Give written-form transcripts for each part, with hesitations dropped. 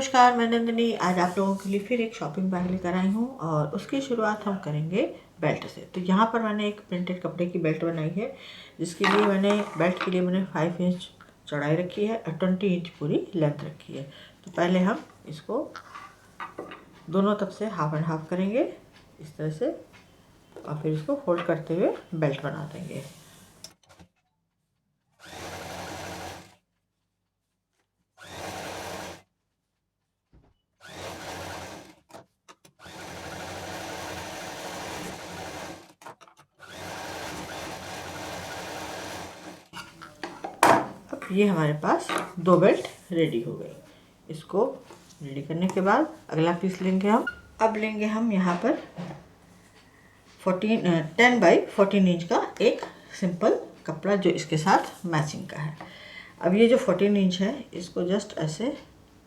नमस्कार, मैं नंदिनी। आज आप लोगों के लिए फिर एक शॉपिंग बैग लेकर आई हूँ और उसकी शुरुआत हम करेंगे बेल्ट से। तो यहाँ पर मैंने एक प्रिंटेड कपड़े की बेल्ट बनाई है, जिसके लिए बेल्ट के लिए मैंने 5 इंच चौड़ाई रखी है और 20 इंच पूरी लेंथ रखी है। तो पहले हम इसको दोनों तरफ से हाफ एंड हाफ करेंगे इस तरह से, और फिर इसको फोल्ड करते हुए बेल्ट बना देंगे। अब ये हमारे पास 2 बेल्ट रेडी हो गई। इसको रेडी करने के बाद अगला पीस लेंगे हम। अब लेंगे हम यहाँ पर 10 बाई 14 इंच का एक सिंपल कपड़ा, जो इसके साथ मैचिंग का है। अब ये जो 14 इंच है, इसको जस्ट ऐसे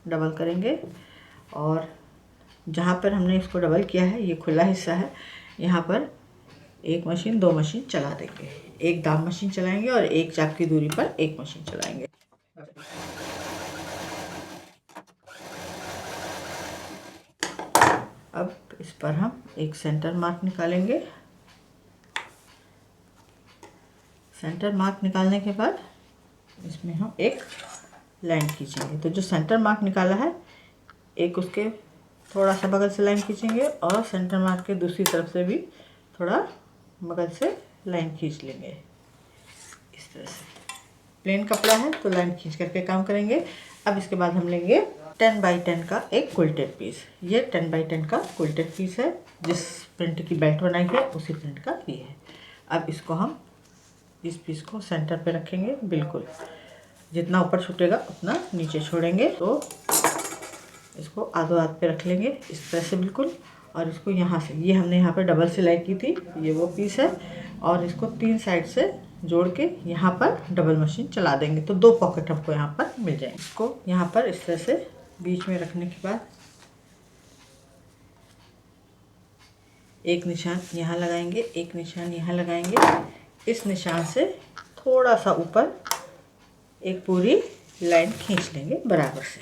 डबल करेंगे और जहाँ पर हमने इसको डबल किया है, ये खुला हिस्सा है, यहाँ पर एक मशीन 2 मशीन चला देंगे। एक दाब मशीन चलाएंगे और एक चाप की दूरी पर एक मशीन चलाएंगे। अब इस पर हम एक सेंटर मार्क निकालेंगे। सेंटर मार्क निकालने के बाद इसमें हम एक लाइन खींचेंगे। तो जो सेंटर मार्क निकाला है, एक उसके थोड़ा सा बगल से लाइन खींचेंगे और सेंटर मार्क के दूसरी तरफ से भी थोड़ा बगल से लाइन खींच लेंगे इस तरह से। प्लेन कपड़ा है तो लाइन खींच करके काम करेंगे। अब इसके बाद हम लेंगे 10 बाई 10 का एक क्विल्टेड पीस। ये 10 बाई 10 का क्विल्टेड पीस है, जिस प्रिंट की बेल्ट बनाई है उसी प्रिंट का ये है। अब इसको हम इस पीस को सेंटर पे रखेंगे, बिल्कुल जितना ऊपर छूटेगा उतना नीचे छोड़ेंगे। तो इसको आधो हाथ पे रख लेंगे इस तरह से बिल्कुल, और इसको यहाँ से, ये हमने यहाँ पे डबल सिलाई की थी, ये वो पीस है, और इसको 3 साइड से जोड़ के यहाँ पर डबल मशीन चला देंगे। तो 2 पॉकेट हमको यहाँ पर मिल जाएंगे। इसको यहाँ पर इस तरह से बीच में रखने के बाद एक निशान यहाँ लगाएंगे, एक निशान यहाँ लगाएंगे। इस निशान से थोड़ा सा ऊपर एक पूरी लाइन खींच लेंगे बराबर से।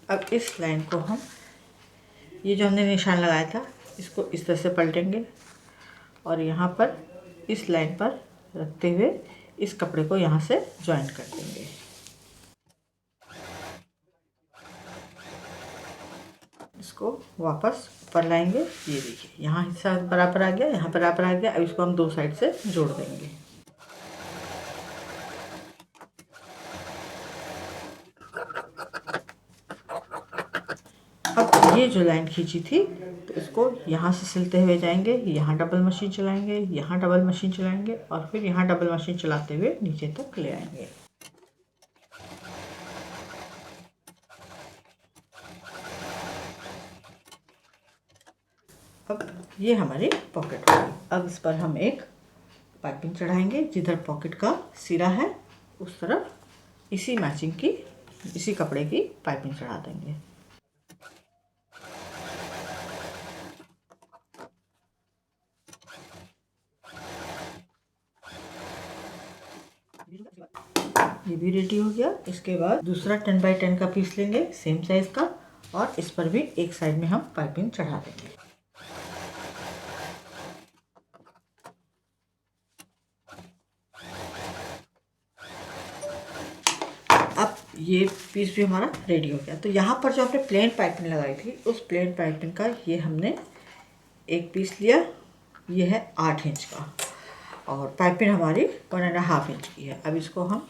अब इस लाइन को हम, ये जो हमने निशान लगाया था, इसको इस तरह से पलटेंगे और यहाँ पर इस लाइन पर रखते हुए इस कपड़े को यहाँ से ज्वाइन कर देंगे। इसको वापस ऊपर लाएंगे। ये देखिए, यहाँ हिस्सा बराबर आ गया, यहाँ बराबर आ गया। अब इसको हम 2 साइड से जोड़ देंगे। अब ये जो लाइन खींची थी, तो इसको यहाँ से सिलते हुए जाएंगे, यहाँ डबल मशीन चलाएंगे, यहाँ डबल मशीन चलाएंगे और फिर यहाँ डबल मशीन चलाते हुए नीचे तक ले आएंगे। अब ये हमारी पॉकेट होगी। अब इस पर हम एक पाइपिंग चढ़ाएंगे, जिधर पॉकेट का सिरा है उस तरफ इसी मैचिंग की, इसी कपड़े की पाइपिंग चढ़ा देंगे। ये भी रेडी हो गया। इसके बाद दूसरा 10 बाई 10 का पीस लेंगे, सेम साइज का, और इस पर भी एक साइड में हम पाइपिंग चढ़ा देंगे। अब ये पीस भी हमारा रेडी हो गया। तो यहाँ पर जो हमने प्लेन पाइपिंग लगाई थी, उस प्लेन पाइपिंग का ये हमने एक पीस लिया। ये है 8 इंच का और पाइपिंग हमारी 1.5 इंच की है। अब इसको हम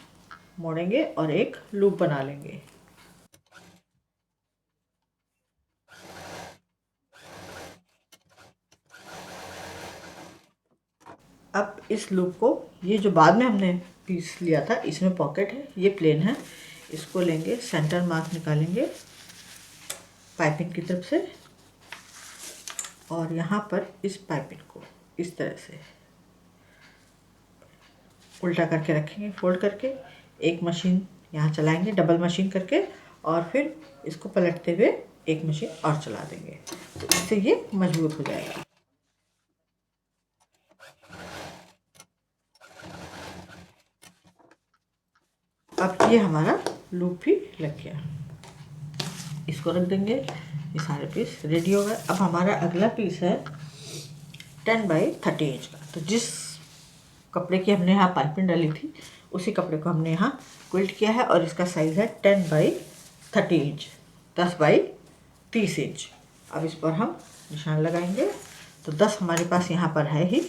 मोड़ेंगे और एक लूप बना लेंगे। अब इस लूप को, ये जो बाद में हमने पीस लिया था, इसमें पॉकेट है, ये प्लेन है, इसको लेंगे, सेंटर मार्क निकालेंगे पाइपिंग की तरफ से और यहाँ पर इस पाइपिंग को इस तरह से उल्टा करके रखेंगे, फोल्ड करके। एक मशीन यहाँ चलाएंगे डबल मशीन करके, और फिर इसको पलटते हुए एक मशीन और चला देंगे। तो इससे ये मजबूत हो जाएगा। अब ये हमारा लूप भी लग गया। इसको रख देंगे। ये सारे पीस रेडी हो गए। अब हमारा अगला पीस है 10x30 इंच का। तो जिस कपड़े की हमने यहाँ पाइपिंग डाली थी उसी कपड़े को हमने यहाँ क्विल्ट किया है और इसका साइज़ है 10x30 इंच, 10x30 इंच। अब इस पर हम निशान लगाएंगे। तो 10 हमारे पास यहाँ पर है ही,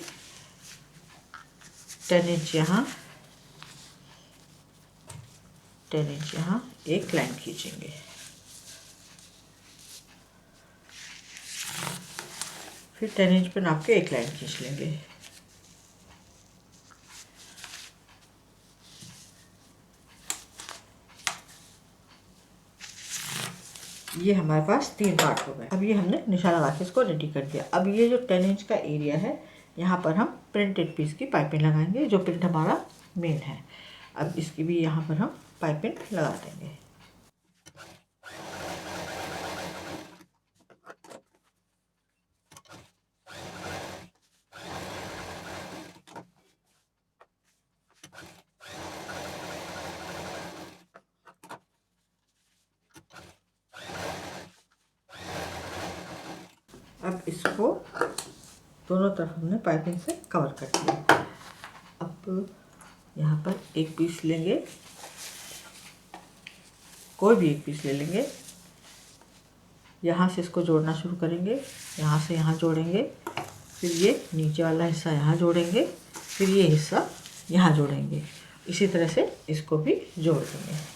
10 इंच यहाँ, 10 इंच यहाँ एक लाइन खींचेंगे। फिर 10 इंच पे नाप के एक लाइन खींच लेंगे। ये हमारे पास 3 पार्ट हो गए। अब ये हमने निशान लगा के इसको रेडी कर दिया। अब ये जो 10 इंच का एरिया है यहाँ पर हम प्रिंटेड पीस की पाइपिंग लगाएंगे, जो प्रिंट हमारा मेन है। अब इसकी भी यहाँ पर हम पाइपिंग लगा देंगे। अब इसको दोनों तरफ हमने पाइपिंग से कवर कर दिया। अब यहाँ पर एक पीस लेंगे, कोई भी एक पीस ले लेंगे। यहाँ से इसको जोड़ना शुरू करेंगे, यहाँ से यहाँ जोड़ेंगे, फिर ये नीचे वाला हिस्सा यहाँ जोड़ेंगे, फिर ये हिस्सा यहाँ जोड़ेंगे। इसी तरह से इसको भी जोड़ देंगे।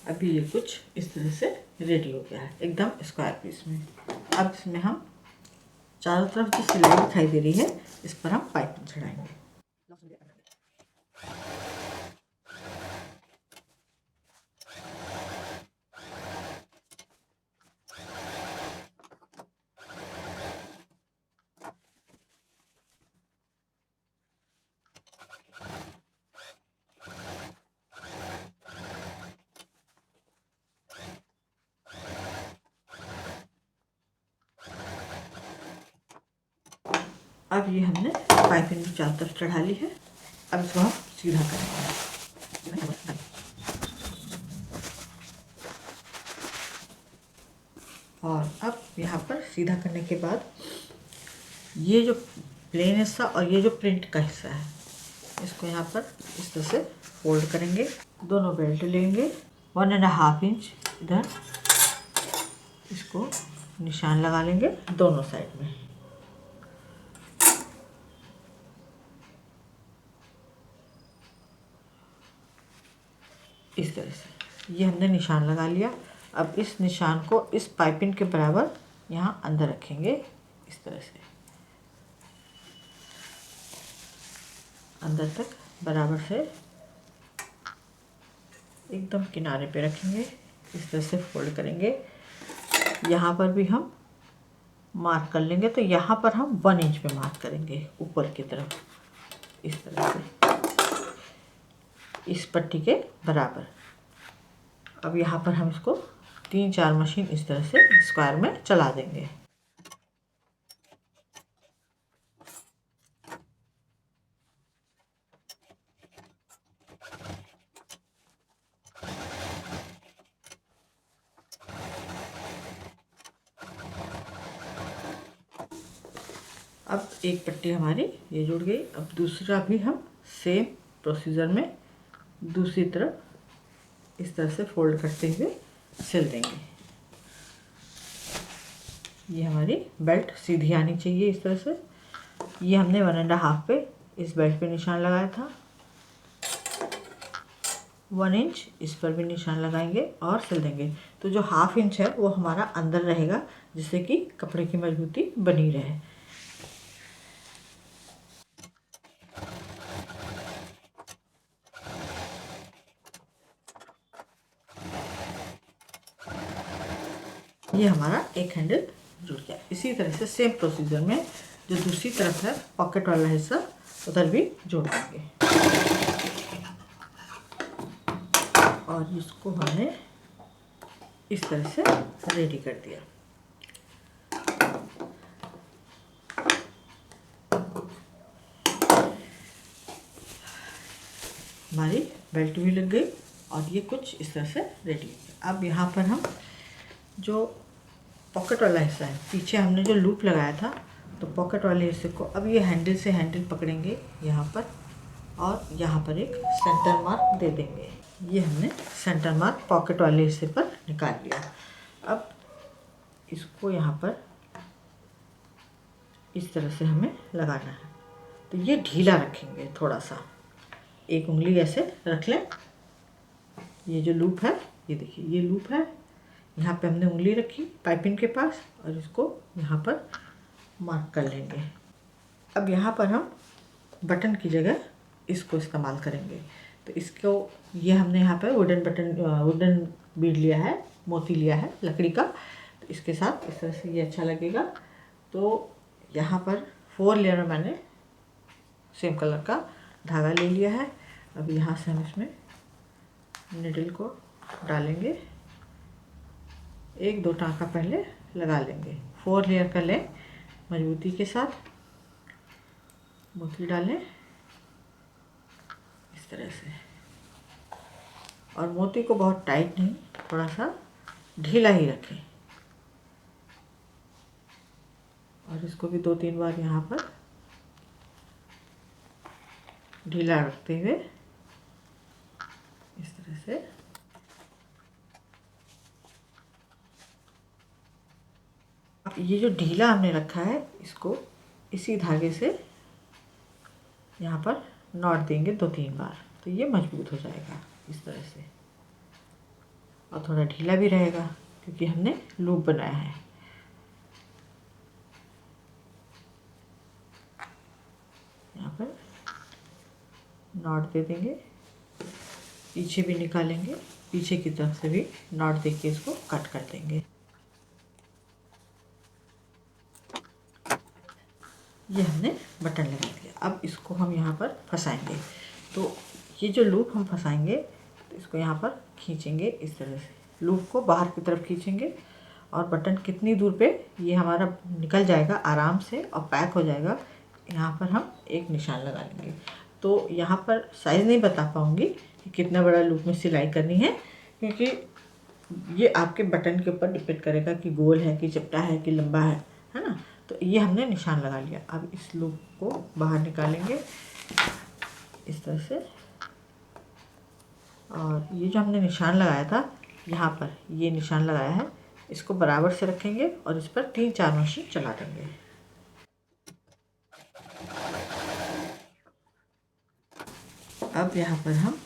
अभी ये कुछ इस तरह से रेडी हो गया है, एकदम स्क्वायर पीस में। अब इसमें हम चारों तरफ जो सिलाई दिखाई दे रही है इस पर हम पाइपिंग चढ़ाएंगे। अब ये हमने पाइपिंग चारों तरफ चढ़ा ली है। अब इसको हम सीधा करेंगे। और अब यहाँ पर सीधा करने के बाद ये जो प्लेन हिस्सा और ये जो प्रिंट का हिस्सा है इसको यहाँ पर इस तरह से फोल्ड करेंगे। दोनों बेल्ट लेंगे, 1.5 इंच इधर इसको निशान लगा लेंगे दोनों साइड में। इस तरह से ये हमने निशान लगा लिया। अब इस निशान को इस पाइपिंग के बराबर यहाँ अंदर रखेंगे, इस तरह से अंदर तक बराबर से एकदम किनारे पे रखेंगे। इस तरह से फोल्ड करेंगे। यहाँ पर भी हम मार्क कर लेंगे। तो यहाँ पर हम 1 इंच पे मार्क करेंगे ऊपर की तरफ, इस तरह से इस पट्टी के बराबर। अब यहाँ पर हम इसको 3-4 मशीन इस तरह से स्क्वायर में चला देंगे। अब एक पट्टी हमारी ये जुड़ गई। अब दूसरा भी हम सेम प्रोसीजर में दूसरी तरफ इस तरह से फोल्ड करते हुए सिल देंगे। ये हमारी बेल्ट सीधी आनी चाहिए इस तरह से। ये हमने 1.5 पे इस बेल्ट पे निशान लगाया था, 1 इंच इस पर भी निशान लगाएंगे और सिल देंगे। तो जो 1/2 इंच है वो हमारा अंदर रहेगा, जिससे कि कपड़े की मजबूती बनी रहे। ये हमारा एक हैंडल जुड़ गया। इसी तरह से सेम प्रोसीजर में जो दूसरी तरफ है पॉकेट वाला हिस्सा उधर भी जोड़ देंगे। और इसको हमने इस तरह से रेडी कर दिया। हमारी बेल्ट भी लग गई और ये कुछ इस तरह से रेडी है। अब यहाँ पर हम जो पॉकेट वाला हिस्सा है, पीछे हमने जो लूप लगाया था, तो पॉकेट वाले हिस्से को अब ये हैंडल से हैंडल पकड़ेंगे यहाँ पर और यहाँ पर एक सेंटर मार्क दे देंगे। ये हमने सेंटर मार्क पॉकेट वाले हिस्से पर निकाल लिया। अब इसको यहाँ पर इस तरह से हमें लगाना है। तो ये ढीला रखेंगे थोड़ा सा, एक उंगली ऐसे रख लें। ये जो लूप है, ये देखिए ये लूप है, यहाँ पे हमने उंगली रखी पाइपिंग के पास और इसको यहाँ पर मार्क कर लेंगे। अब यहाँ पर हम बटन की जगह इसको इस्तेमाल करेंगे। तो इसको ये हमने यहाँ पर वुडन बीड लिया है, मोती लिया है लकड़ी का। तो इसके साथ इस तरह से ये अच्छा लगेगा। तो यहाँ पर 4 लेयर में मैंने सेम कलर का धागा ले लिया है। अब यहाँ से हम इसमें निडल को डालेंगे, 1-2 टाँका पहले लगा लेंगे। 4 लेयर कर लें मजबूती के साथ, मोती डालें इस तरह से। और मोती को बहुत टाइट नहीं, थोड़ा सा ढीला ही रखें। और इसको भी 2-3 बार यहाँ पर ढीला रखते हुए इस तरह से। अब ये जो ढीला हमने रखा है, इसको इसी धागे से यहाँ पर नॉट देंगे 2-3 बार, तो ये मजबूत हो जाएगा इस तरह से। और थोड़ा ढीला भी रहेगा क्योंकि हमने लूप बनाया है। यहाँ पर नॉट दे देंगे, पीछे भी निकालेंगे, पीछे की तरफ से भी नॉट देके इसको कट कर देंगे। ये हमने बटन लगा दिया। अब इसको हम यहाँ पर फंसाएंगे। तो ये जो लूप हम फंसाएंगे, तो इसको यहाँ पर खींचेंगे इस तरह से, लूप को बाहर की तरफ खींचेंगे और बटन कितनी दूर पे ये हमारा निकल जाएगा आराम से और पैक हो जाएगा, यहाँ पर हम एक निशान लगा लेंगे। तो यहाँ पर साइज़ नहीं बता पाऊँगी कि कितना बड़ा लूप में सिलाई करनी है, क्योंकि ये आपके बटन के ऊपर डिपेंड करेगा कि गोल है कि चपटा है कि लंबा है ना। तो ये हमने निशान लगा लिया। अब इस लूप को बाहर निकालेंगे इस तरह से। और ये जो हमने निशान लगाया था, यहाँ पर ये निशान लगाया है, इसको बराबर से रखेंगे और इस पर 3-4 मशीन चला देंगे। अब यहाँ पर हम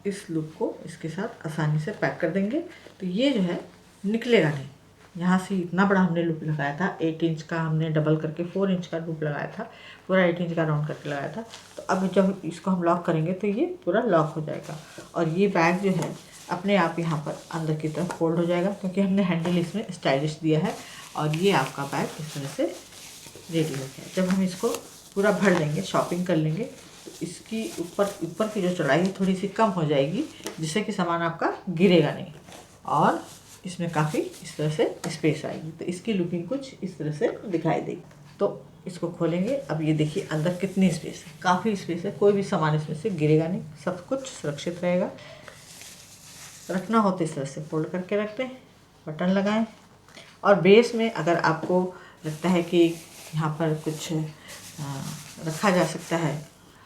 इस लूप को इसके साथ आसानी से पैक कर देंगे। तो ये जो है निकलेगा नहीं। यहाँ से इतना बड़ा हमने लूप लगाया था, 8 इंच का हमने डबल करके 4 इंच का लूप लगाया था, पूरा 8 इंच का राउंड करके लगाया था। तो अब जब इसको हम लॉक करेंगे तो ये पूरा लॉक हो जाएगा और ये बैग जो है अपने आप यहाँ पर अंदर की तरफ फोल्ड हो जाएगा, क्योंकि हमने हैंडल इसमें स्टाइलिश दिया है। और ये आपका बैग इस तरह से रेडी हो गया। जब हम इसको पूरा भर लेंगे, शॉपिंग कर लेंगे, तो इसकी ऊपर की जो चौड़ाई है थोड़ी सी कम हो जाएगी, जिससे कि सामान आपका गिरेगा नहीं और इसमें काफ़ी इस तरह से स्पेस आएगी। तो इसकी लुकिंग कुछ इस तरह से दिखाई देगी। तो इसको खोलेंगे। अब ये देखिए अंदर कितनी स्पेस है, काफ़ी स्पेस है, कोई भी सामान इसमें से गिरेगा नहीं, सब कुछ सुरक्षित रहेगा। रखना हो तो इस तरह से फोल्ड करके रखते हैं, बटन लगाएं। और बेस में अगर आपको लगता है कि यहाँ पर कुछ रखा जा सकता है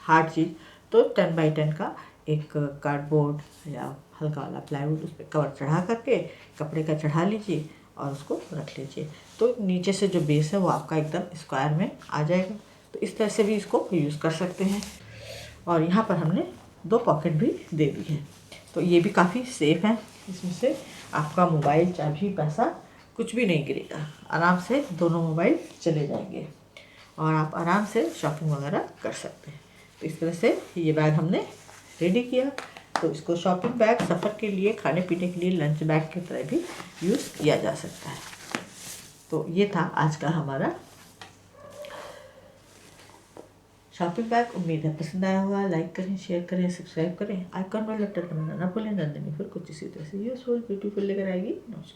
हार्ड चीज़, तो 10x10 का एक कार्डबोर्ड या हल्का वाला प्लाईवुड उस पर कवर चढ़ा करके कपड़े का चढ़ा लीजिए और उसको रख लीजिए। तो नीचे से जो बेस है वो आपका एकदम स्क्वायर में आ जाएगा। तो इस तरह से भी इसको यूज़ कर सकते हैं। और यहाँ पर हमने 2 पॉकेट भी दे दी है, तो ये भी काफ़ी सेफ़ है। इसमें से आपका मोबाइल, चाबी, पैसा कुछ भी नहीं गिरेगा, आराम से दोनों मोबाइल चले जाएंगे और आप आराम से शॉपिंग वगैरह कर सकते हैं। तो इस तरह से ये बैग हमने रेडी किया। तो इसको शॉपिंग बैग सफ़र के लिए, खाने पीने के लिए लंच बैग की तरह भी यूज़ किया जा सकता है। तो ये था आज का हमारा शॉपिंग बैग। उम्मीद है पसंद आया होगा। लाइक करें, शेयर करें, सब्सक्राइब करें, आइकॉन वाला बटन दबाना ना भूलें। नंदिनी फिर कुछ इसी तरह से यूजफुल ब्यूटीफुल लेकर आएगी। नमस्कार।